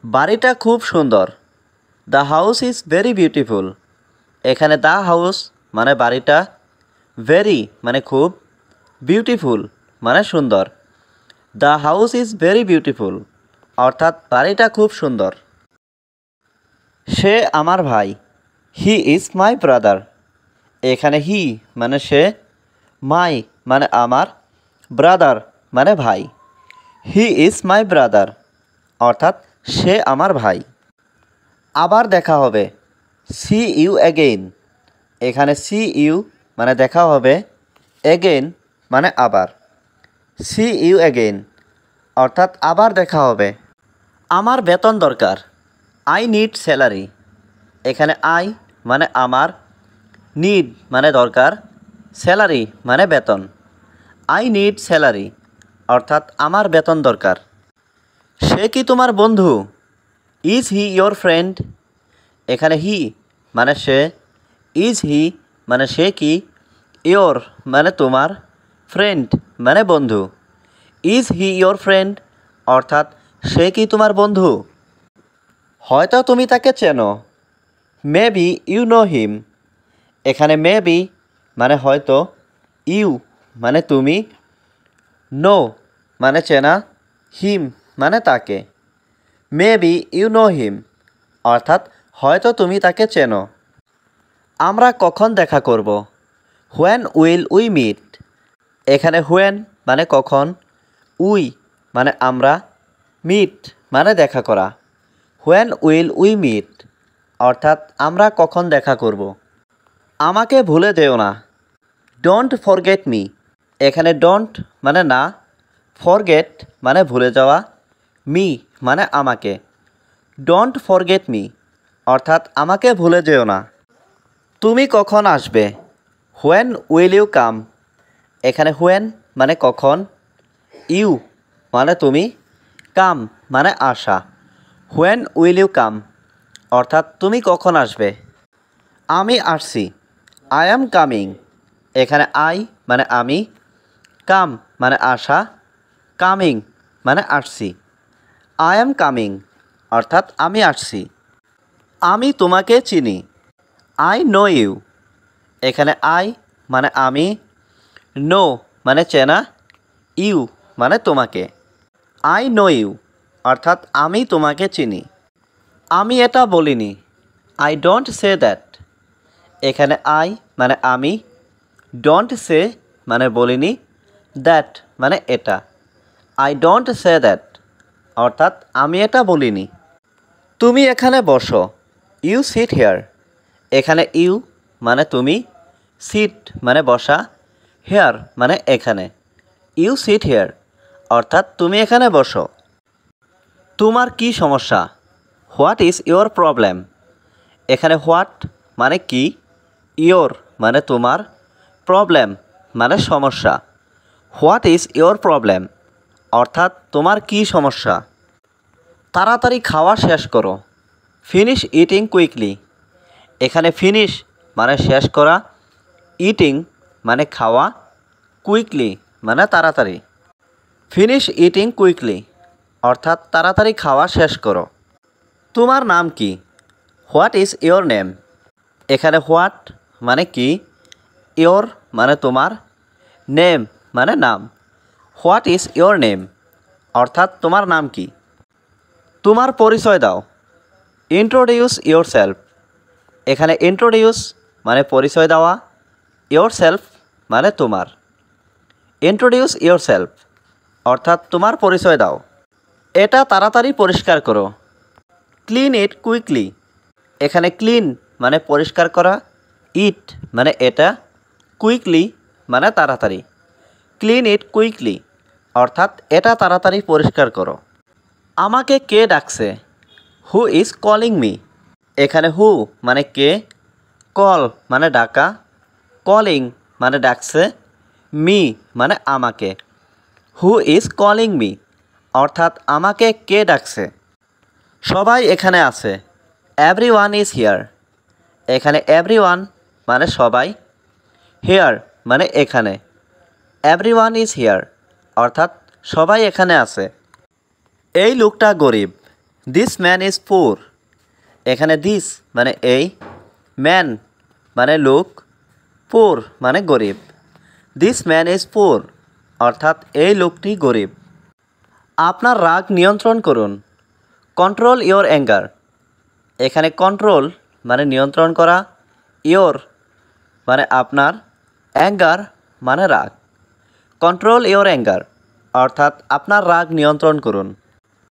বাড়িটা খুব সুন্দর। The house is very beautiful. এখানে দ্য হাউস মানে বাড়িটা, ভেরি মানে খুব, বিউটিফুল মানে সুন্দর। The house is very beautiful অর্থাৎ বাড়িটা খুব সুন্দর। সে আমার ভাই। He is my brother. এখানে হি মানে সে, মাই মানে আমার, ব্রাদার মানে ভাই। হি ইজ মাই ব্রাদার অর্থাৎ সে আমার ভাই। আবার দেখা হবে। See you again. এখানে সি ইউ মানে দেখা হবে, অ্যাগেইন মানে আবার। সি ইউ অ্যাগেইন অর্থাৎ আবার দেখা হবে। আমার বেতন দরকার। I need salary. এখানে আই মানে আমার, নিড মানে দরকার, স্যালারি মানে বেতন। আই নিড স্যালারি অর্থাৎ আমার বেতন দরকার। সে কি তোমার বন্ধু? Is he your friend? এখানে হি মানে সে, ইজ হি মানে সে কি, ইয়োর মানে তোমার, ফ্রেন্ড মানে বন্ধু। ইজ হি ইয়োর ফ্রেন্ড অর্থাৎ সে কি তোমার বন্ধু? হয়তো তুমি তাকে চেনো। Maybe you know him. এখানে মে বি মানে হয়তো, ইউ মানে তুমি, নো মানে চেনা, হিম মানে তাকে। Maybe you know him অর্থাৎ হয়তো তুমি তাকে চেনো। আমরা কখন দেখা করব? When will we meet. এখানে হোয়েন মানে কখন, উই মানে আমরা, মিট মানে দেখা করা। হোয়েন উইল উই মিট অর্থাৎ আমরা কখন দেখা করব। আমাকে ভুলে যেও না। Don't forget me. এখানে ডোন্ট মানে না, ফরগেট মানে ভুলে যাওয়া, মি মানে আমাকে। ডোন্ট ফরগেট মি অর্থাৎ আমাকে ভুলে যেও না। তুমি কখন আসবে? When will you come. এখানে হোয়েন মানে কখন, ইউ মানে তুমি, কাম মানে আসা। হোয়েন উইল ইউ কাম অর্থাৎ তুমি কখন আসবে। আমি আসছি। I am coming. এখানে আই মানে আমি, কাম মানে আসা, কামিং মানে আসছি। আই অ্যাম কামিং অর্থাৎ আমি আসছি। আমি তোমাকে চিনি। I know you. এখানে আই মানে আমি, নো মানে চেনা, ইউ মানে তোমাকে। আই নো ইউ অর্থাৎ আমি তোমাকে চিনি। আমি এটা বলিনি। I don't say that. এখানে আই মানে আমি, ডোন্ট সে মানে বলিনি, দ্যাট মানে এটা। আই ডোন্ট সে দ্যাট অর্থাৎ আমি এটা বলিনি। তুমি এখানে বসো। You sit here. এখানে ইউ মানে তুমি, সিট মানে বসা, হেয়ার মানে এখানে। ইউ সিট হেয়ার অর্থাৎ তুমি এখানে বসো। তোমার কি সমস্যা? What is your problem? এখানে হোয়াট মানে কি, ইয়োর মানে তোমার, প্রবলেম মানে সমস্যা। হোয়াট ইজ ইয়োর প্রবলেম অর্থাৎ তোমার কি সমস্যা? তাড়াতাড়ি খাওয়া শেষ করো। Finish eating quickly. এখানে ফিনিশ মানে শেষ করা, ইটিং মানে খাওয়া, কুইকলি মানে তাড়াতাড়ি। ফিনিশ ইটিং কুইকলি অর্থাৎ তাড়াতাড়ি খাওয়া শেষ করো। তোমার নাম কি? What is your name? এখানে হোয়াট মানে কি, ইয়োর মানে তোমার, নেম মানে নাম। হোয়াট ইজ ইয়োর নেম অর্থাৎ তোমার নাম কি? তোমার পরিচয় দাও। Introduce your self. এখানে ইন্ট্রোডিউস মানে পরিচয় দেওয়া, ইয়োর সেলফ মানে তোমার। ইন্ট্রোডিউস ইয়োর সেলফ অর্থাৎ তোমার পরিচয় দাও। এটা তাড়াতাড়ি পরিষ্কার করো। Clean it quickly. এখানে ক্লিন মানে পরিষ্কার করা, ইট মানে এটা, কুইকলি মানে তাড়াতাড়ি। ক্লিন ইট কুইকলি অর্থাৎ এটা তাড়াতাড়ি পরিষ্কার করো। আমাকে কে ডাকছে? Who is calling me? এখানে হু মানে কে, কল মানে ডাকা, কলিং মানে ডাকছে, মি মানে আমাকে। হু ইজ কলিং মি অর্থাৎ আমাকে কে ডাকছে। সবাই এখানে আছে। Everyone is here. এখানে এভরিওয়ান মানে সবাই, হিয়ার মানে এখানে। এভরিওয়ান ইজ হিয়ার অর্থাৎ সবাই এখানে আছে। এই লোকটা গরিব। দিস ম্যান ইজ পুর। এখানে দিস মানে এই, ম্যান মানে লোক, পুর মানে গরিব। দিস ম্যান ইজ পুর অর্থাৎ এই লোকটি গরিব। আপনার রাগ নিয়ন্ত্রণ করুন। Control your anger. এখানে কন্ট্রোল মানে নিয়ন্ত্রণ করা, ইয়োর মানে আপনার, অ্যাঙ্গার মানে রাগ। কন্ট্রোল ইয়োর অ্যাঙ্গার অর্থাৎ আপনার রাগ নিয়ন্ত্রণ করুন।